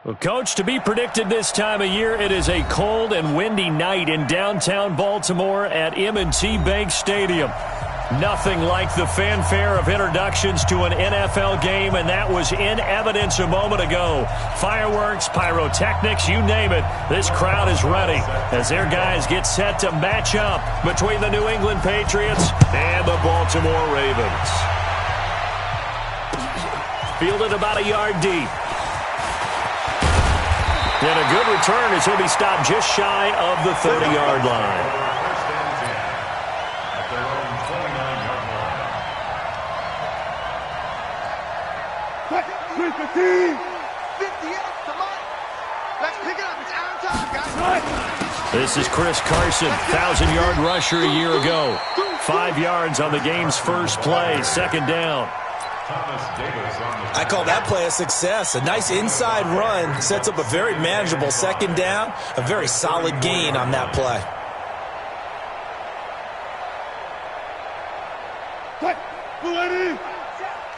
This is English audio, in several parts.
Well, Coach, to be predicted this time of year, it is a cold and windy night in downtown Baltimore at M&T Bank Stadium. Nothing like the fanfare of introductions to an NFL game, and that was in evidence a moment ago. Fireworks, pyrotechnics, you name it. This crowd is ready as their guys get set to match up between the New England Patriots and the Baltimore Ravens. Fielded about a yard deep. And a good return as he'll be stopped just shy of the 30-yard line. This is Chris Carson, 1,000-yard rusher a year ago. 5 yards on the game's first play, second down. I call that play a success. A nice inside run sets up a very manageable second down, a very solid gain on that play.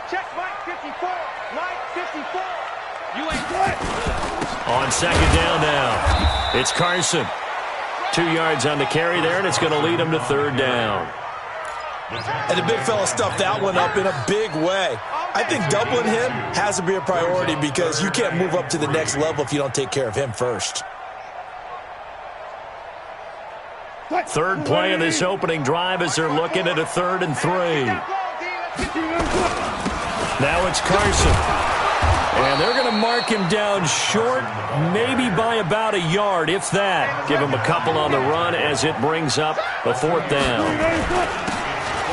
Check Mike 54. Mike 54. You ain't what? On second down now, it's Carson. 2 yards on the carry there, and it's going to lead him to third down. And the big fella stuffed that one up in a big way. I think doubling him has to be a priority because you can't move up to the next level if you don't take care of him first. Third play of this opening drive as they're looking at a 3rd and 3. Now it's Carson. And they're going to mark him down short, maybe by about a yard, if that. Give him a couple on the run as it brings up a 4th down.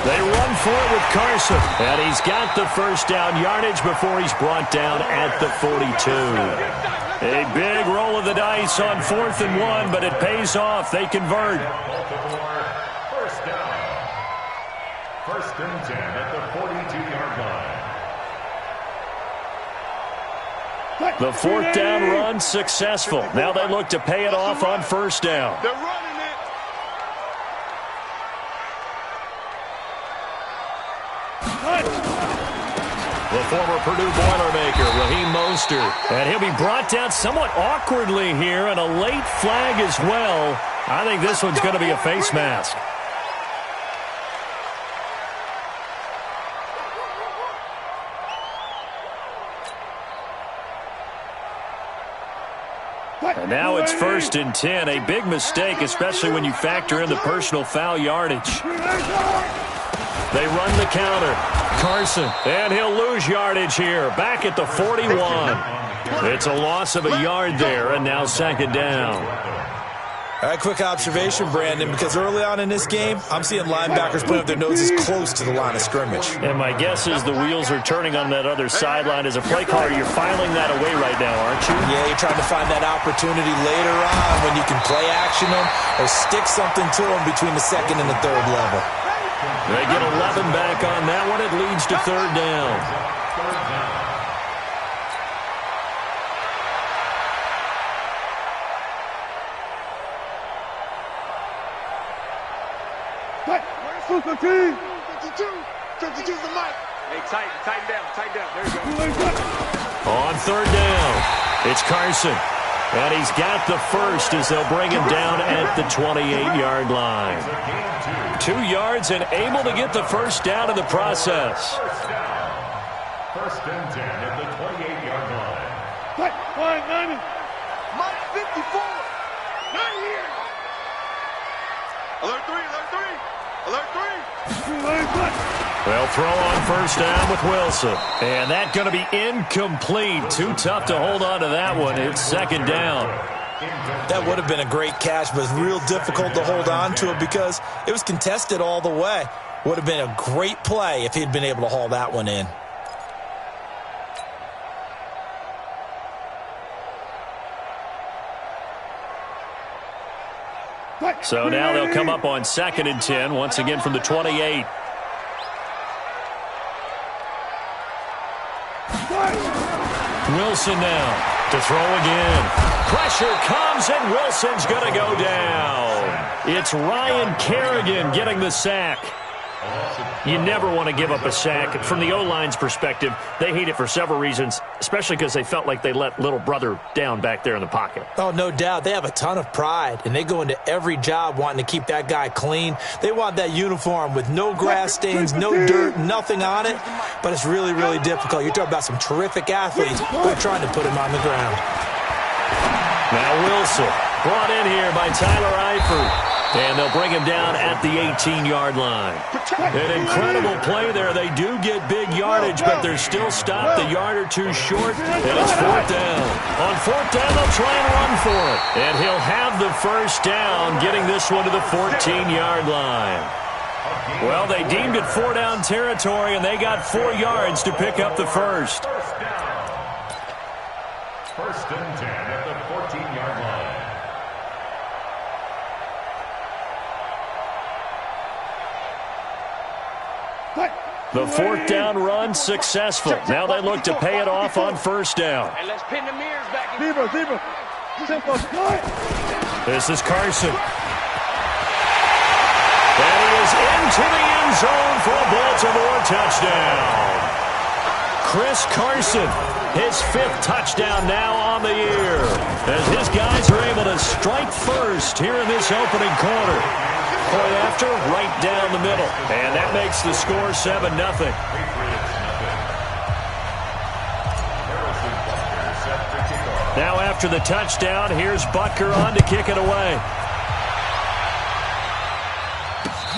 They run for it with Carson, and he's got the first down yardage before he's brought down at the 42. A big roll of the dice on 4th and 1, but it pays off. They convert. First down. 1st and 10 at the 42-yard line. The 4th down run successful. Now they look to pay it off on 1st down. They're running it. The former Purdue Boilermaker, Raheem Mostert. And he'll be brought down somewhat awkwardly here, and a late flag as well. I think this one's going to be a face mask. And now it's 1st and 10. A big mistake, especially when you factor in the personal foul yardage. They run the counter. Carson, and he'll lose yardage here. Back at the 41. It's a loss of a yard there, and now second down. All right, quick observation, Brandon, because early on in this game, I'm seeing linebackers putting up their noses close to the line of scrimmage. And my guess is the wheels are turning on that other sideline. As a play caller, you're filing that away right now, aren't you? Yeah, you're trying to find that opportunity later on when you can play action them or stick something to them between the 2nd and the 3rd level. They get 11 back on that one. It leads to 3rd down. Fifty-two the mic. Hey, tighten down. There you go. On 3rd down, it's Carson. And he's got the first as they'll bring him down at the 28-yard line. 2 yards and able to get the first down in the process. 1st and 10 at the 28-yard line. Mike 54. Not here. Alert 3. They'll throw on 1st down with Wilson. And that's going to be incomplete. Too tough to hold on to that one. It's 2nd down. That would have been a great catch, but it's real difficult to hold on to it because it was contested all the way. Would have been a great play if he'd been able to haul that one in. So now they'll come up on 2nd and 10, once again from the 28. Wilson now to throw again. Pressure comes, and Wilson's going to go down. It's Ryan Kerrigan getting the sack. You never want to give up a sack. From the O-line's perspective, they hate it for several reasons, especially because they felt like they let little brother down back there in the pocket. Oh, no doubt. They have a ton of pride, and they go into every job wanting to keep that guy clean. They want that uniform with no grass stains, no dirt, nothing on it. But it's really, really difficult. You're talking about some terrific athletes who are trying to put him on the ground. Now Wilson, brought in here by Tyler Eifert. And they'll bring him down at the 18-yard line. An incredible play there. They do get big yardage, but they're still stopped a yard or two short, and it's fourth down. On fourth down, they'll try and run for it. And he'll have the first down, getting this one to the 14-yard line. Well, they deemed it four-down territory, and they got 4 yards to pick up the first. First and 10 at the 14-yard line. The fourth down run successful. Now they look to pay it off on first down. And let's pin the mirrors back. This is Carson. And he is into the end zone for a Baltimore touchdown. Chris Carson, his 5th touchdown now on the year, as his guys are able to strike first here in this opening quarter. Point after, right down the middle. And that makes the score 7-0. Now after the touchdown, here's Butker on to kick it away.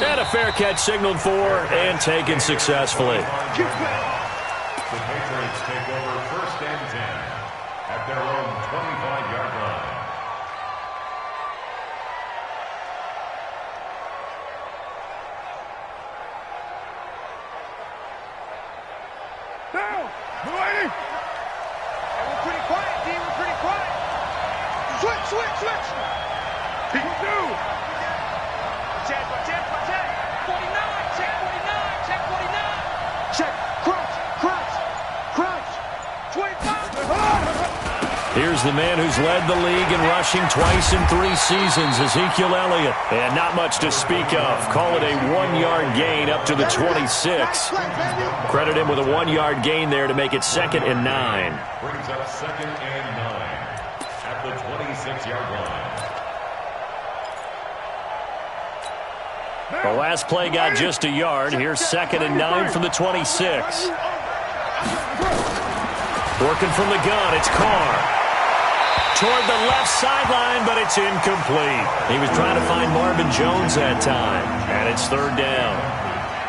And a fair catch signaled for and taken successfully. The Patriots take over first and 10 at their own 25-yard line. Down! Waiting! Hey, we're pretty quiet, D. We're pretty quiet. Switch! P2! Check. 49! Check 49! Check! Crouch! 25! Here's the man who's led the league in rushing twice in 3 seasons, Ezekiel Elliott. And not much to speak of. Call it a 1-yard gain up to the 26. Credit him with a 1-yard gain there to make it 2nd and 9. Brings up 2nd and 9 at the 26-yard line. The last play got just a yard. Here's 2nd and 9 from the 26. Working from the gun, it's Carr. Toward the left sideline, but it's incomplete. He was trying to find Marvin Jones that time, and it's 3rd down.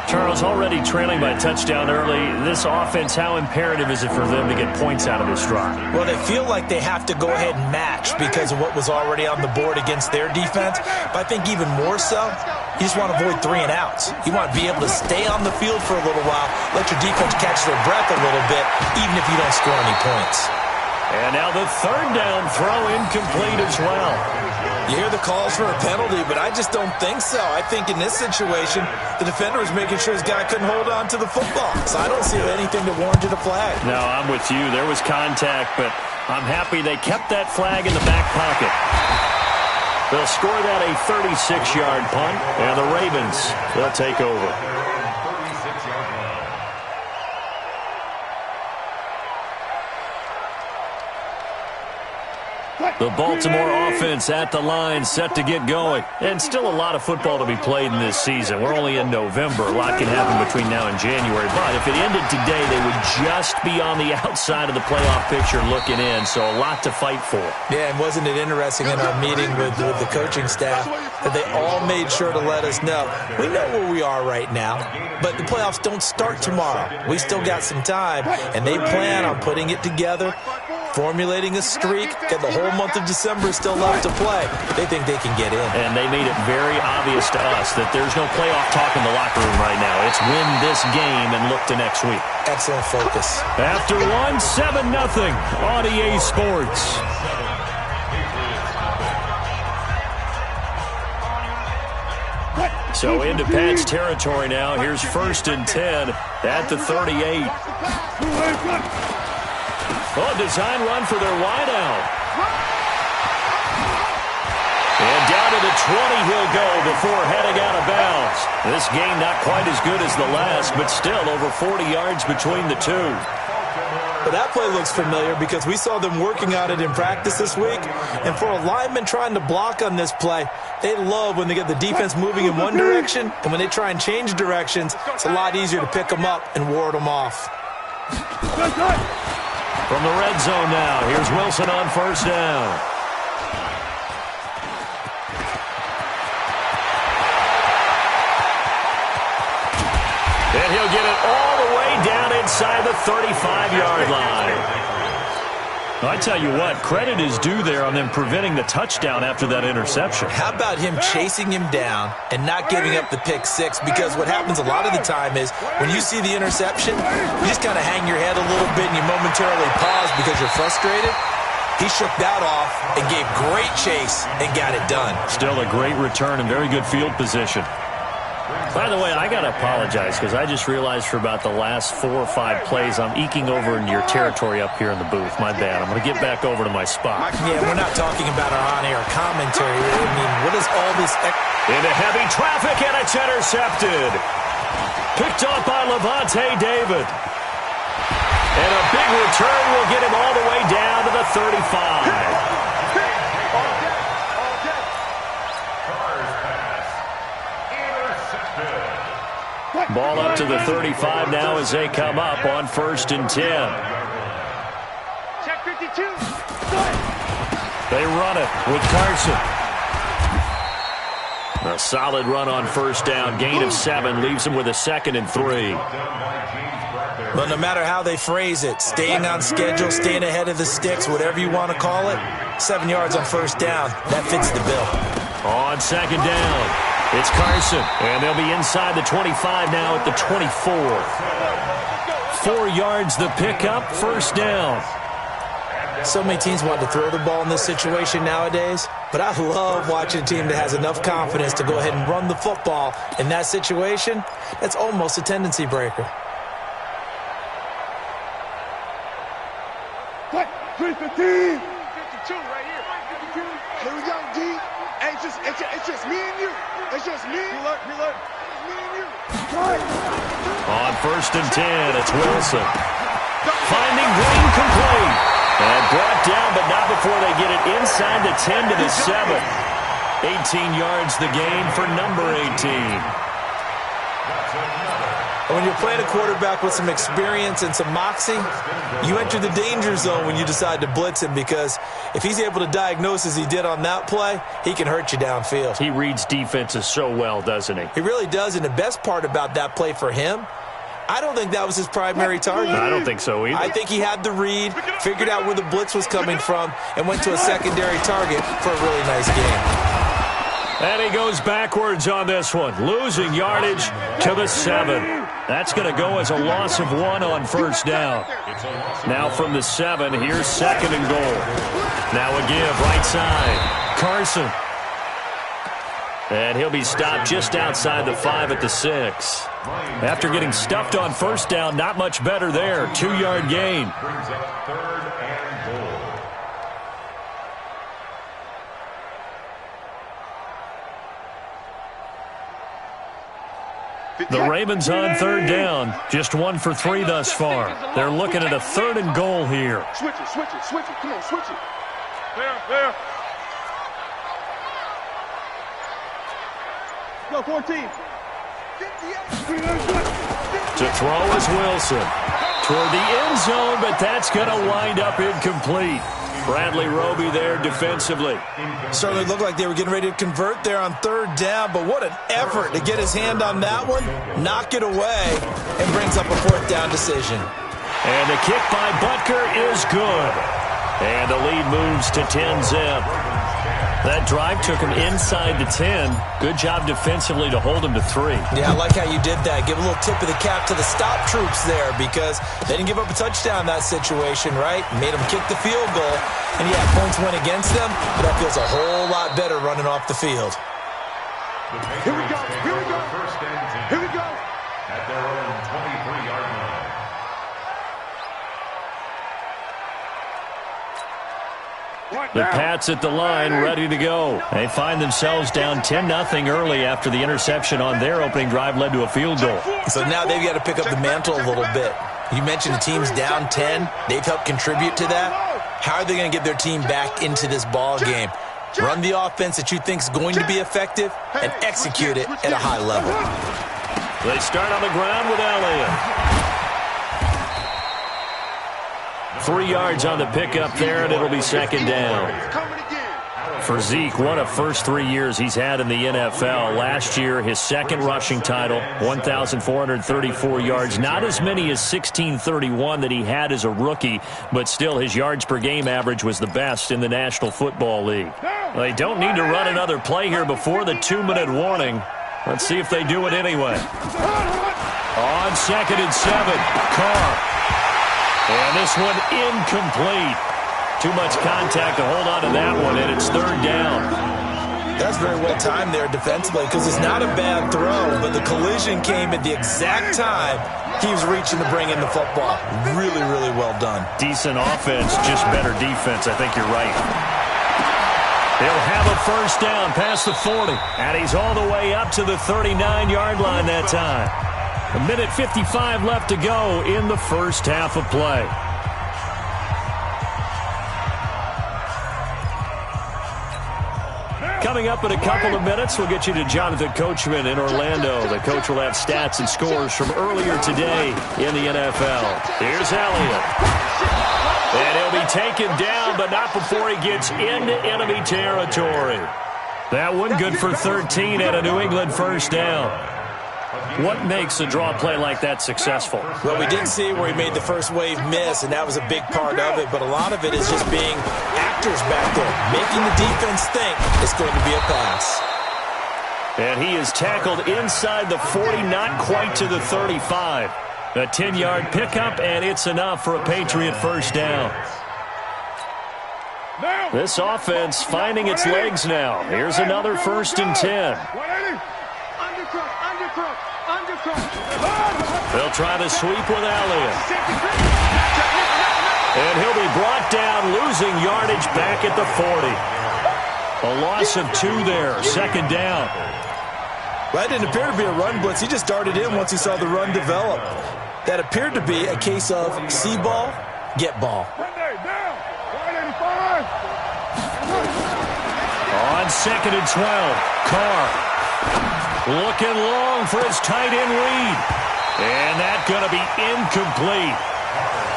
Charles, already trailing by a touchdown early. This offense, how imperative is it for them to get points out of this drive? Well, they feel like they have to go ahead and match because of what was already on the board against their defense. But I think even more so, you just want to avoid 3 and outs. You want to be able to stay on the field for a little while, let your defense catch their breath a little bit, even if you don't score any points. And now the 3rd down throw incomplete as well. You hear the calls for a penalty, but I just don't think so. I think in this situation, the defender was making sure his guy couldn't hold on to the football. So I don't see anything that warranted a flag. No, I'm with you. There was contact, but I'm happy they kept that flag in the back pocket. They'll score that a 36-yard punt, and the Ravens, they'll take over. The Baltimore offense at the line, set to get going. And still a lot of football to be played in this season. We're only in November. A lot can happen between now and January. But if it ended today, they would just be on the outside of the playoff picture looking in. So a lot to fight for. Yeah, and wasn't it interesting in our meeting with the coaching staff that they all made sure to let us know. We know where we are right now, but the playoffs don't start tomorrow. We still got some time, and they plan on putting it together, formulating a streak, got the whole month of December still left to play. They think they can get in. And they made it very obvious to us that there's no playoff talk in the locker room right now. It's win this game and look to next week. Excellent focus. After 7-0 on EA Sports. So into Pat's territory now. Here's 1st and 10 at the 38. Oh, design run for their wideout. And down to the 20 he'll go before heading out of bounds. This game not quite as good as the last, but still over 40 yards between the two. But that play looks familiar because we saw them working on it in practice this week. And for a lineman trying to block on this play, they love when they get the defense moving in one direction. And when they try and change directions, it's a lot easier to pick them up and ward them off. From the red zone now, here's Wilson on first down. And he'll get it all the way down inside the 35-yard line. I tell you what, credit is due there on them preventing the touchdown after that interception. How about him chasing him down and not giving up the pick six? Because what happens a lot of the time is when you see the interception, you just kind of hang your head a little bit and you momentarily pause because you're frustrated. He shook that off and gave great chase and got it done. Still a great return and very good field position. By the way, I got to apologize because I just realized for about the last 4 or 5 plays I'm eking over into your territory up here in the booth. My bad. I'm going to get back over to my spot. Yeah, we're not talking about our on-air commentary. I mean, what is all this? Into heavy traffic, and it's intercepted. Picked off by Levante David. And a big return will get him all the way down to the 35. Ball up to the 35 now as they come up on 1st and 10. Check 52. They run it with Carson. A solid run on 1st down. Gain of 7 leaves him with a 2nd and 3. But no matter how they phrase it, staying on schedule, staying ahead of the sticks, whatever you want to call it, 7 yards on 1st down, that fits the bill. On 2nd down. It's Carson, and they'll be inside the 25 now at the 24. 4 yards the pickup, 1st down. So many teams want to throw the ball in this situation nowadays, but I love watching a team that has enough confidence to go ahead and run the football. In that situation, that's almost a tendency breaker. What? 315. 52 right here. 52. Here we go, D. Hey, it's just me and you. It's just me. Reload. It's me and you. On 1st and 10, it's Wilson. Finding Green complete. And brought down, but not before they get it inside the 10 to the 7. 18 yards the gain for number 18. When you're playing a quarterback with some experience and some moxie, you enter the danger zone when you decide to blitz him, because if he's able to diagnose as he did on that play, he can hurt you downfield. He reads defenses so well, doesn't he? He really does, and the best part about that play for him, I don't think that was his primary target. I don't think so either. I think he had the read, figured out where the blitz was coming from, and went to a secondary target for a really nice game. And he goes backwards on this one, losing yardage to the 7. That's going to go as a loss of 1 on 1st down. Now from the 7, here's 2nd and goal. Now a give right side. Carson. And he'll be stopped just outside the 5 at the 6. After getting stuffed on 1st down, not much better there. 2-yard gain. Brings up 3rd and goal. The Ravens on 3rd down. Just 1 for 3 thus far. They're looking at a 3rd and goal here. Switch it. Come on, switch it. There. Go, 14. To throw is Wilson. Toward the end zone, but that's going to wind up incomplete. Bradley Roby there defensively. Certainly looked like they were getting ready to convert there on 3rd down, but what an effort to get his hand on that one, knock it away, and brings up a 4th down decision. And the kick by Butker is good. And the lead moves to 10-zip. That drive took him inside the 10. Good job defensively to hold him to 3. Yeah, I like how you did that. Give a little tip of the cap to the stop troops there, because they didn't give up a touchdown in that situation, right? Made them kick the field goal. And yeah, points went against them, but that feels a whole lot better running off the field. Here we go. First and 10. Here we go. At their own 23-yard line. The Pats at the line, ready to go. They find themselves down 10-0 early after the interception on their opening drive led to a field goal. So now they've got to pick up the mantle a little bit. You mentioned the team's down 10. They've helped contribute to that. How are they going to get their team back into this ball game? Run the offense that you think is going to be effective and execute it at a high level. They start on the ground with Elliott. 3 yards on the pickup there, and it'll be second down. For Zeke, what a first 3 years he's had in the NFL. Last year, his second rushing title, 1,434 yards. Not as many as 1,631 that he had as a rookie, but still his yards per game average was the best in the National Football League. They don't need to run another play here before the 2-minute warning. Let's see if they do it anyway. On 2nd and 7, Carr. And this one incomplete. Too much contact to hold on to that one, and it's third down. That's very well timed there defensively because it's not a bad throw, but the collision came at the exact time he was reaching to bring in the football. Really, really well done. Decent offense, just better defense. I think you're right. He'll have a first down past the 40, and he's all the way up to the 39-yard line that time. 1:55 left to go in the first half of play. Coming up in a couple of minutes, we'll get you to Jonathan Coachman in Orlando. The coach will have stats and scores from earlier today in the NFL. Here's Elliott. And he'll be taken down, but not before he gets into enemy territory. That one good for 13 and a New England first down. What makes a draw play like that successful? Well, we did see where he made the first wave miss, and that was a big part of it. But a lot of it is just being actors back there, making the defense think it's going to be a pass. And he is tackled inside the 40, not quite to the 35. A 10-yard pickup, and it's enough for a Patriot first down. This offense finding its legs now. Here's another 1st and 10. They'll try to sweep with Elliott. And he'll be brought down, losing yardage back at the 40. A loss of 2 there, second down. Well, that didn't appear to be a run blitz. He just darted in once he saw the run develop. That appeared to be a case of see ball, get ball. On 2nd and 12, Carr. Looking long for his tight end read. And that's going to be incomplete.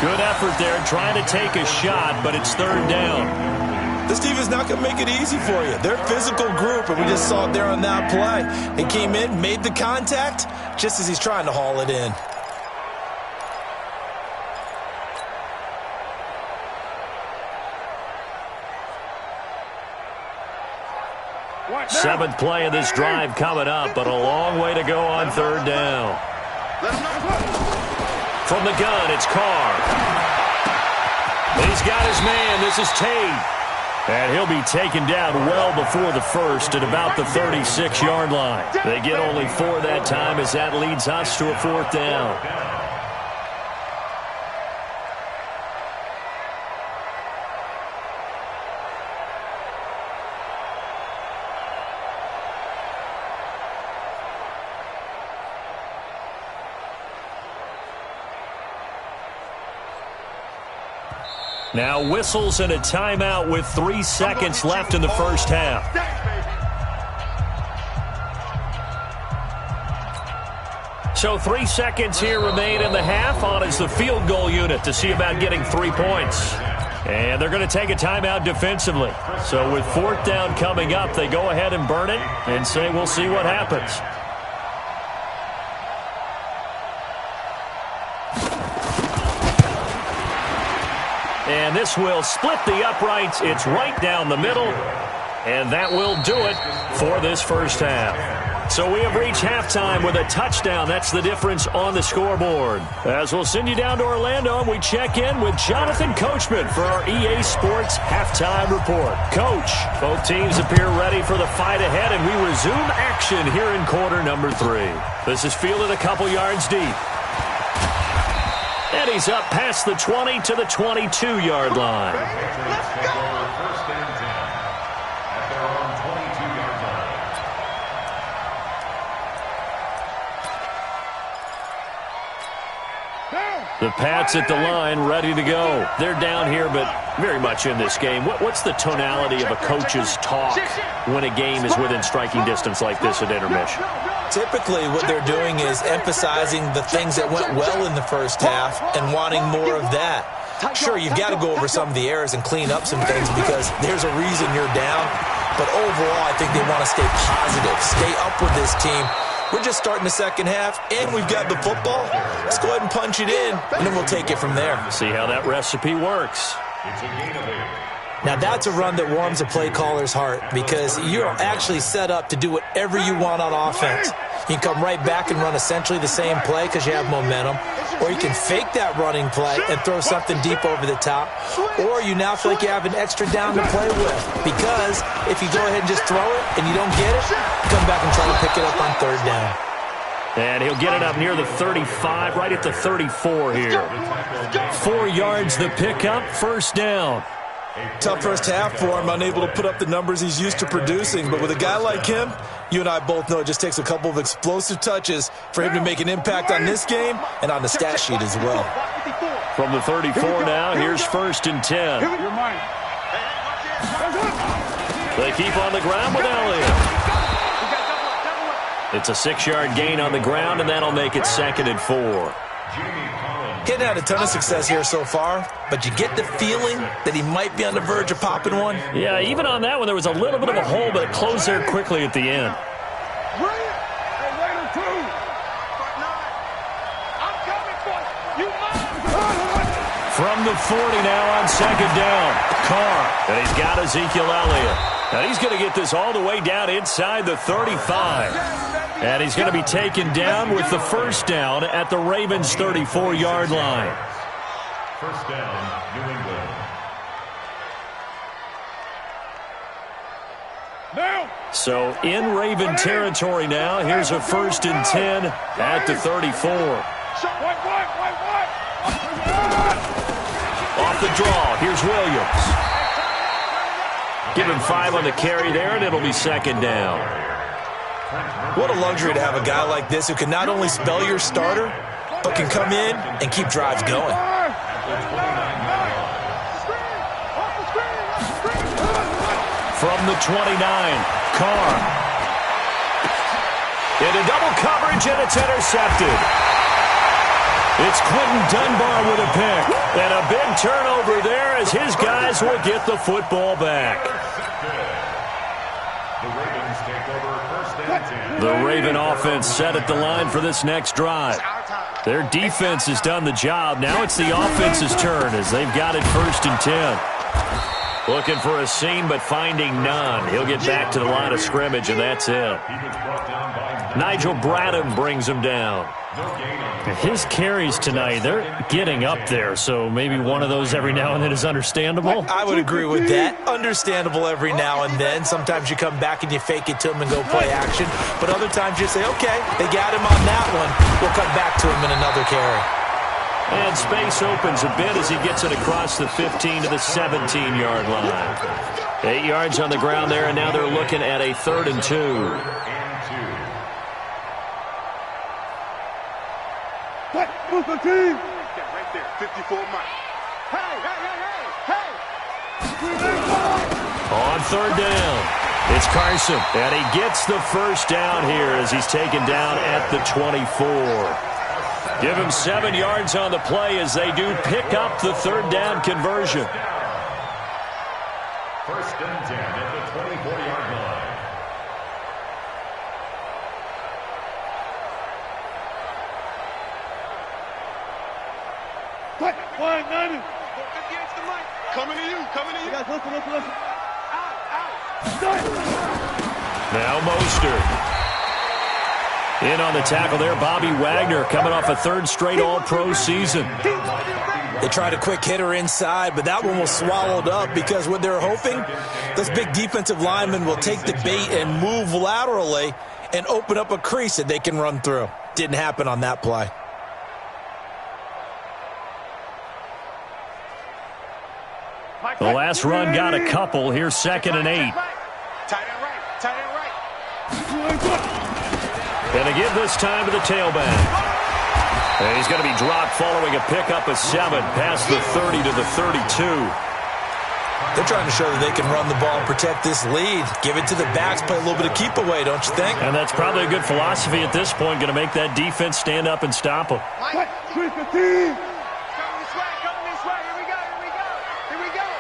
Good effort there trying to take a shot, but it's third down. This team is not going to make it easy for you. They're a physical group, and we just saw it there on that play. They came in, made the contact, just as he's trying to haul it in. Seventh play of this drive coming up, but a long way to go on third down. From the gun, it's Carr. He's got his man. This is Tate. And he'll be taken down well before the first at about the 36-yard line. They get only 4 that time as that leads us to a 4th down. Now whistles and a timeout with 3 seconds left in the first half. So 3 seconds here remain in the half. On is the field goal unit to see about getting 3 points. And they're going to take a timeout defensively. So with 4th down coming up, they go ahead and burn it and say we'll see what happens. And this will split the uprights. It's right down the middle. And that will do it for this first half. So we have reached halftime with a touchdown. That's the difference on the scoreboard. As we'll send you down to Orlando, and we check in with Jonathan Coachman for our EA Sports Halftime Report. Coach, both teams appear ready for the fight ahead, and we resume action here in quarter number 3. This is fielded a couple yards deep. And he's up past the 20 to the 22-yard line. The Pats at the line, ready to go. They're down here, but very much in this game. What's the tonality of a coach's talk when a game is within striking distance like this at intermission? Typically, what they're doing is emphasizing the things that went well in the first half and wanting more of that. Sure, you've got to go over some of the errors and clean up some things because there's a reason you're down. But overall, I think they want to stay positive, stay up with this team. We're just starting the second half, and we've got the football. Let's go ahead and punch it in, and then we'll take it from there. See how that recipe works. Now, that's a run that warms a play caller's heart because you're actually set up to do whatever you want on offense. You can come right back and run essentially the same play because you have momentum, or you can fake that running play and throw something deep over the top, or you now feel like you have an extra down to play with because if you go ahead and just throw it and you don't get it, you come back and try to pick it up on third down. And he'll get it up near the 35, right at the 34 here. 4 yards the pickup, first down. Tough first half for him, unable to put up the numbers he's used to producing. But with a guy like him, you and I both know it just takes a couple of explosive touches for him to make an impact on this game and on the stat sheet as well. From the 34 now, here's first and 10. They keep on the ground with Elliott. It's a 6-yard gain on the ground, and that'll make it second and 4. Hadn't had a ton of success here so far, but you get the feeling that he might be on the verge of popping one. Yeah, even on that one, there was a little bit of a hole, but it closed there quickly at the end. From the 40 now on second down, Carr, and he's got Ezekiel Elliott. Now he's going to get this all the way down inside the 35. And he's going to be taken down with the first down at the Ravens' 34-yard line. First down, New England. So in Raven territory now, here's a first and 10 at the 34. Off the draw, here's Williams. Give him 5 on the carry there, and it'll be second down. What a luxury to have a guy like this who can not only spell your starter, but can come in and keep drives going. From the 29, Carr. Into double coverage, and it's intercepted. It's Quentin Dunbar with a pick. And a big turnover there as his guys will get the football back. The Raven offense set at the line for this next drive. Their defense has done the job. Now it's the offense's turn as they've got it first and 10. Looking for a seam, but finding none. He'll get back to the line of scrimmage, and that's it. Nigel Bradham brings him down. His carries tonight, they're getting up there, so maybe one of those every now and then is understandable. I would agree with that. Understandable every now and then. Sometimes you come back and you fake it to him and go play action. But other times you say, okay, they got him on that one. We'll come back to him in another carry. And space opens a bit as he gets it across the 15 to the 17-yard line. 8 yards on the ground there, and now they're looking at a 3rd and 2. Move the team. Right there, 54 miles. Hey. On 3rd down, it's Carson, and he gets the first down here as he's taken down at the 24. Give him 7 yards on the play as they do pick up the 3rd down conversion. First and 10 at the 24-yard line. Coming to you. Guys, listen. Now Mostert. In on the tackle there, Bobby Wagner coming off a 3rd straight All-Pro season. They tried a quick hitter inside, but that one was swallowed up because what they're hoping, those big defensive linemen will take the bait and move laterally and open up a crease that they can run through. Didn't happen on that play. The last run got a couple. Here's 2nd and 8. Tight end right. And to give this time to the tailback. And he's going to be dropped following a pickup of 7 past the 30 to the 32. They're trying to show that they can run the ball and protect this lead. Give it to the backs, play a little bit of keep away, don't you think? And that's probably a good philosophy at this point, going to make that defense stand up and stop them. Switch the team. Come this way. Here we go.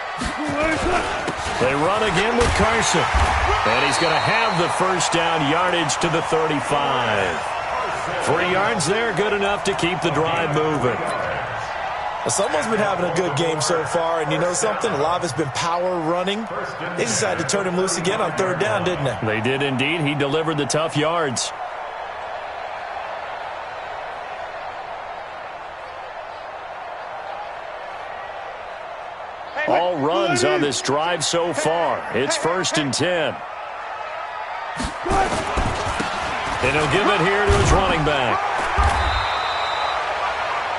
They run again with Carson. And he's going to have the first down, yardage to the 35. 3 yards there, good enough to keep the drive moving. Well, someone's been having a good game so far, and you know something? A lot of it's been power running. They decided to turn him loose again on 3rd down, didn't they? They did indeed. He delivered the tough yards. All runs on this drive so far. It's 1st and 10. And he'll give it here to his running back.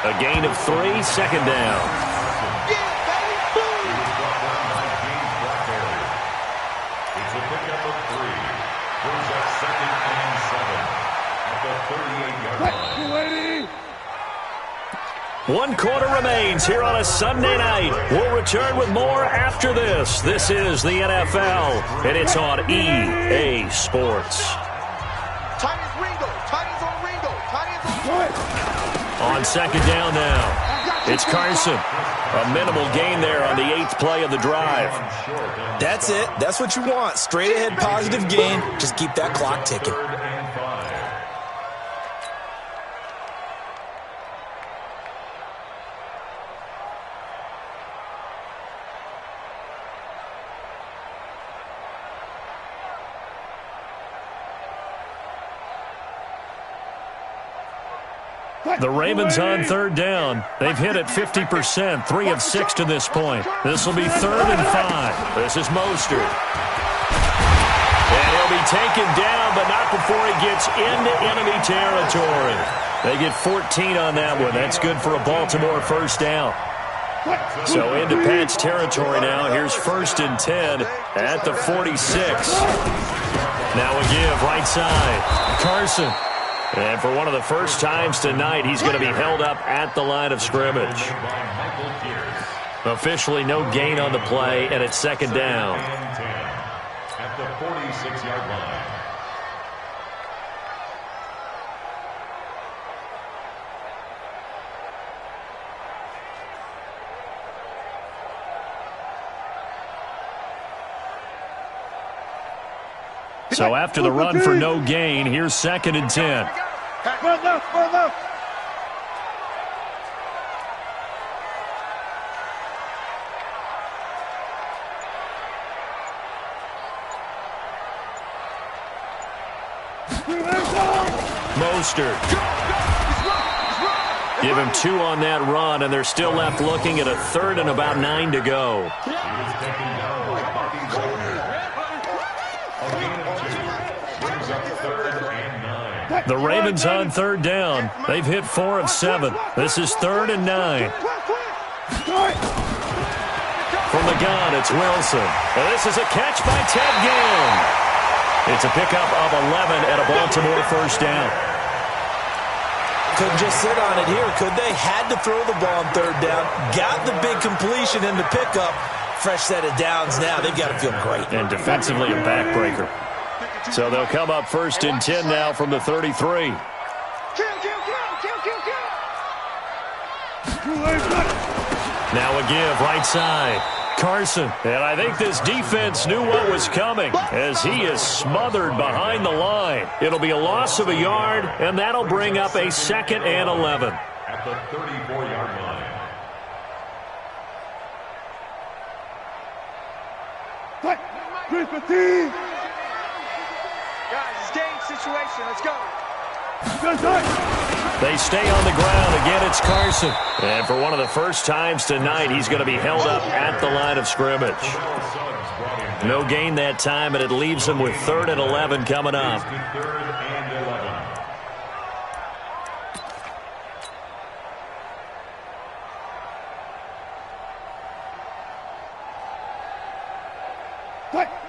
A gain of 3, 2nd down. It's a pickup of 3. Brings up 2nd and 7 at the 38-yard line. 1 quarter remains here on a Sunday night. We'll return with more after this. This is the NFL, and it's on EA Sports. On 2nd down now, it's Carson. A minimal gain there on the 8th play of the drive. That's it. That's what you want. Straight ahead positive gain. Just keep that clock ticking. The Ravens on 3rd down. They've hit it 50%, 3 of 6 to this point. This will be 3rd and 5. This is Mostert. And he'll be taken down, but not before he gets into enemy territory. They get 14 on that one. That's good for a Baltimore 1st down. So into Pats territory now. Here's 1st and 10 at the 46. Now a give right side. Carson. And for one of the first times tonight, he's going to be held up at the line of scrimmage. Officially no gain on the play, and it's 2nd down. At the 46-yard line. So after the run for no gain, here's 2nd and 10. Mostert. Give him 2 on that run, and they're still left looking at a 3rd and about 9 to go. The Ravens on 3rd down. They've hit 4 of 7. This is 3rd and 9. From the gun, it's Wilson. And this is a catch by Ted Ginn. It's a pickup of 11 at a Baltimore 1st down. Couldn't just sit on it here, could they? Had to throw the ball on 3rd down. Got the big completion in the pickup. Fresh set of downs now. They've got to feel great. And defensively, a backbreaker. So they'll come up 1st and 10 now from the 33. Now a give right side. Carson. And I think this defense knew what was coming as he is smothered behind the line. It'll be a loss of a yard, and that'll bring up a 2nd and 11. At the 34-yard line. Guys, it's game situation. Let's go. They stay on the ground. Again, it's Carson. And for one of the first times tonight, he's going to be held up at the line of scrimmage. No gain that time, and it leaves him with 3rd and 11 coming up.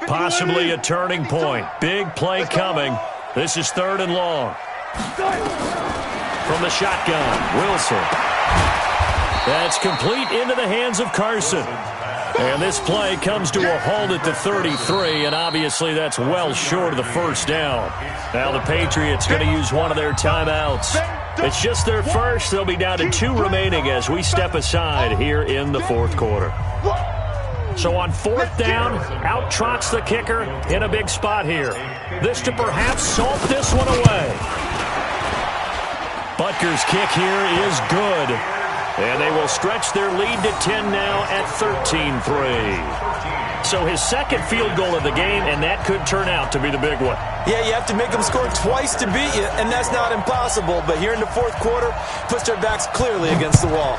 Possibly a turning point. Big play coming. This is 3rd and long. From the shotgun, Wilson. That's complete into the hands of Carson. And this play comes to a halt at the 33, and obviously that's well short of the first down. Now the Patriots going to use one of their timeouts. It's just their first. They'll be down to 2 remaining as we step aside here in the fourth quarter. So on fourth down, out trots the kicker in a big spot here. This to perhaps salt this one away. Butker's kick here is good. And they will stretch their lead to 10 now at 13-3. So his second field goal of the game, and that could turn out to be the big one. Yeah, you have to make them score twice to beat you, and that's not impossible. But here in the fourth quarter, puts their backs clearly against the wall.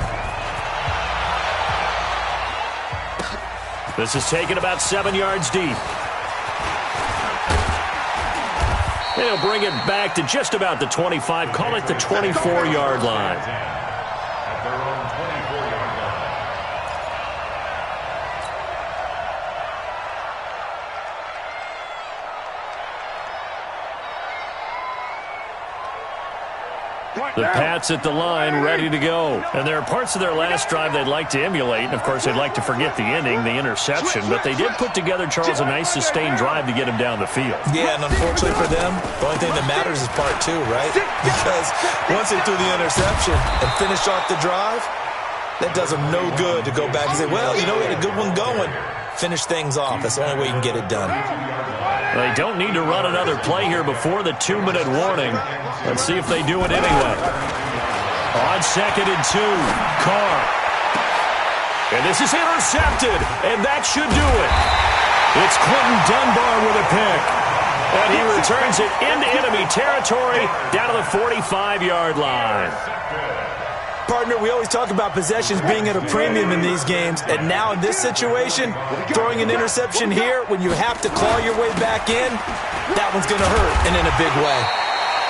This is taken about 7 yards deep. And he'll bring it back to just about the 25, call it the 24-yard line. The Pats at the line, ready to go. And there are parts of their last drive they'd like to emulate. And, of course, they'd like to forget the ending, the interception. But they did put together, Charles, a nice sustained drive to get him down the field. Yeah, and unfortunately for them, the only thing that matters is part 2, right? Because once they threw the interception and finished off the drive, that does them no good to go back and say, well, you know, we had a good one going. Finish things off. That's the only way you can get it done. They don't need to run another play here before the 2-minute warning. Let's see if they do it anyway. On 2nd and 2, Carr. And this is intercepted, and that should do it. It's Clinton Dunbar with a pick. And he returns it into enemy territory down to the 45-yard line. Partner, we always talk about possessions being at a premium in these games, and now in this situation, throwing an interception here when you have to claw your way back in, that one's going to hurt, and in a big way.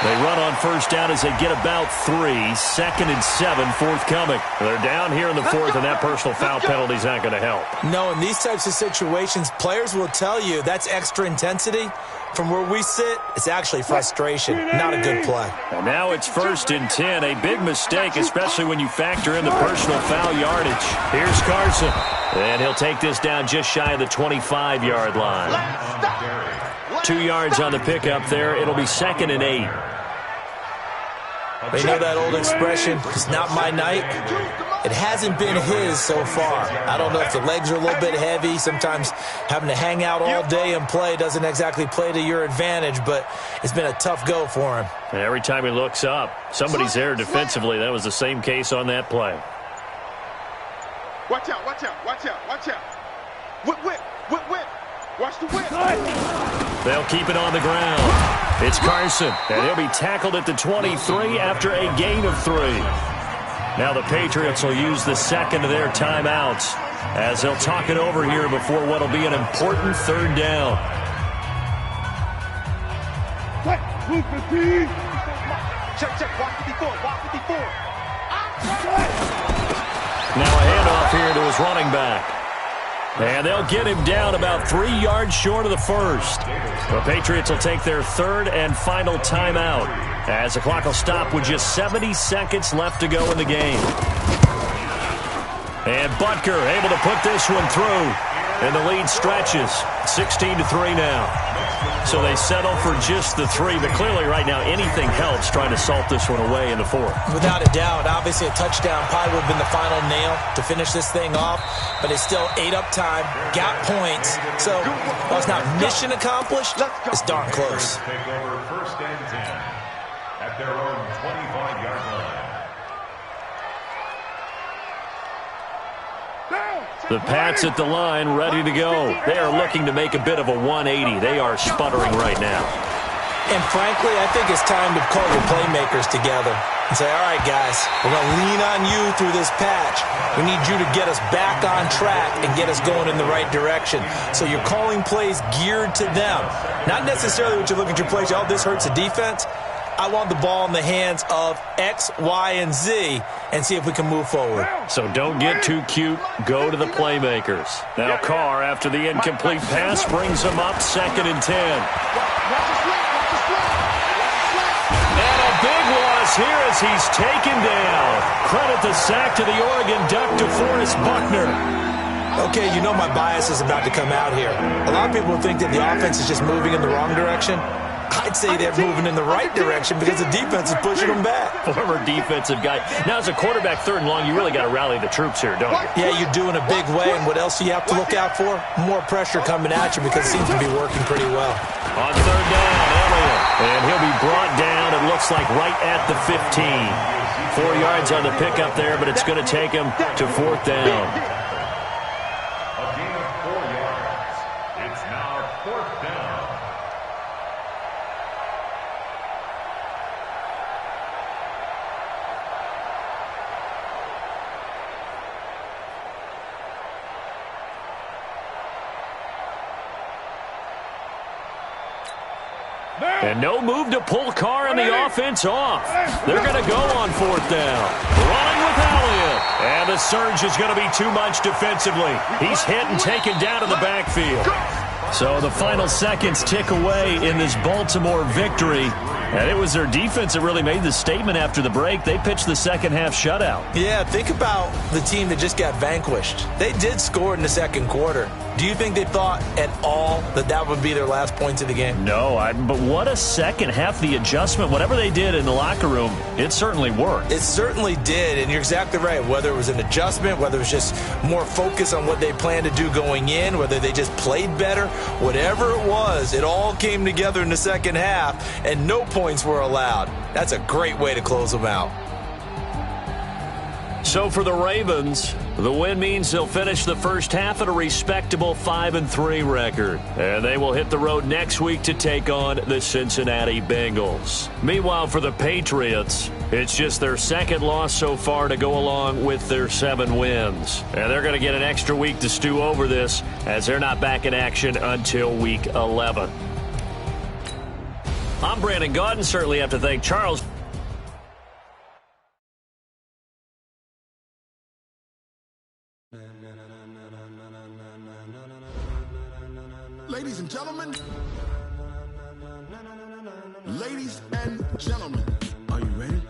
They run on first down as they get about 3. 2nd and 7 forthcoming. They're down here in the fourth, and that personal foul penalty is not going to help. No, in these types of situations, players will tell you that's extra intensity. From where we sit, it's actually frustration, not a good play. And now it's 1st and 10, a big mistake, especially when you factor in the personal foul yardage. Here's Carson, and he'll take this down just shy of the 25-yard line. 2 yards on the pickup there. It'll be 2nd and 8. They know that old expression, it's not my night. It hasn't been his so far. I don't know if the legs are a little bit heavy. Sometimes having to hang out all day and play doesn't exactly play to your advantage, but it's been a tough go for him. And every time he looks up, somebody's there defensively. That was the same case on that play. Watch out, watch out, watch out, watch out. Whip, whip, whip, whip. Watch the whip. They'll keep it on the ground. It's Carson, and he'll be tackled at the 23 after a gain of 3. Now the Patriots will use the second of their timeouts as they'll talk it over here before what will be an important 3rd down. Check, check, walk 54, walk 54. Now a handoff here to his running back. And they'll get him down about 3 yards short of the first. The Patriots will take their 3rd and final timeout as the clock will stop with just 70 seconds left to go in the game. And Butker able to put this one through. And the lead stretches 16-3 now. So they settle for just the 3, but clearly right now anything helps trying to salt this one away in the 4th. Without a doubt, obviously a touchdown probably would have been the final nail to finish this thing off, but it's still 8 up time, got points, so while it's not mission accomplished, it's darn close. Take over 1st and 10 at their own 25-yard line. The Pats at the line, ready to go. They are looking to make a bit of a 180. They are sputtering right now. And frankly, I think it's time to call your playmakers together and say, all right, guys, we're going to lean on you through this patch. We need you to get us back on track and get us going in the right direction. So you're calling plays geared to them. Not necessarily what you're looking at your plays, oh, this hurts the defense. I want the ball in the hands of X, Y, and Z and see if we can move forward. So don't get too cute. Go to the playmakers. Now Carr, after the incomplete pass, brings him up 2nd and 10. And a big one, a is here as he's taken down. Credit the sack to the Oregon Duck, DeForest Buckner. Okay, you know my bias is about to come out here. A lot of people think that the offense is just moving in the wrong direction. I'd say they're moving in the right direction because the defense is pushing them back. Former defensive guy. Now, as a quarterback, 3rd and long, you really got to rally the troops here, don't you? Yeah, you do in a big way. And what else do you have to look out for? More pressure coming at you because it seems to be working pretty well. On 3rd down, Elliott. And he'll be brought down, it looks like, right at the 15. 4 yards on the pickup there, but it's going to take him to 4th down. A gain of 4 yards. It's now 4th down. And no move to pull Carr and the offense off. They're going to go on 4th down. Running with Elliott. And the surge is going to be too much defensively. He's hit and taken down to the backfield. So the final seconds tick away in this Baltimore victory. And it was their defense that really made the statement after the break. They pitched the second half shutout. Yeah, think about the team that just got vanquished. They did score in the second quarter. Do you think they thought at all that that would be their last points of the game? No, but what a second half. The adjustment, whatever they did in the locker room, it certainly worked. It certainly did, and you're exactly right. Whether it was an adjustment, whether it was just more focus on what they planned to do going in, whether they just played better, whatever it was, it all came together in the second half, and no points were allowed. That's a great way to close them out. So for the Ravens, the win means they'll finish the first half at a respectable 5-3 record. And they will hit the road next week to take on the Cincinnati Bengals. Meanwhile, for the Patriots, it's just their second loss so far to go along with their 7 wins. And they're going to get an extra week to stew over this as they're not back in action until week 11. I'm Brandon Gaudin. Certainly have to thank Charles. Ladies and gentlemen, are you ready?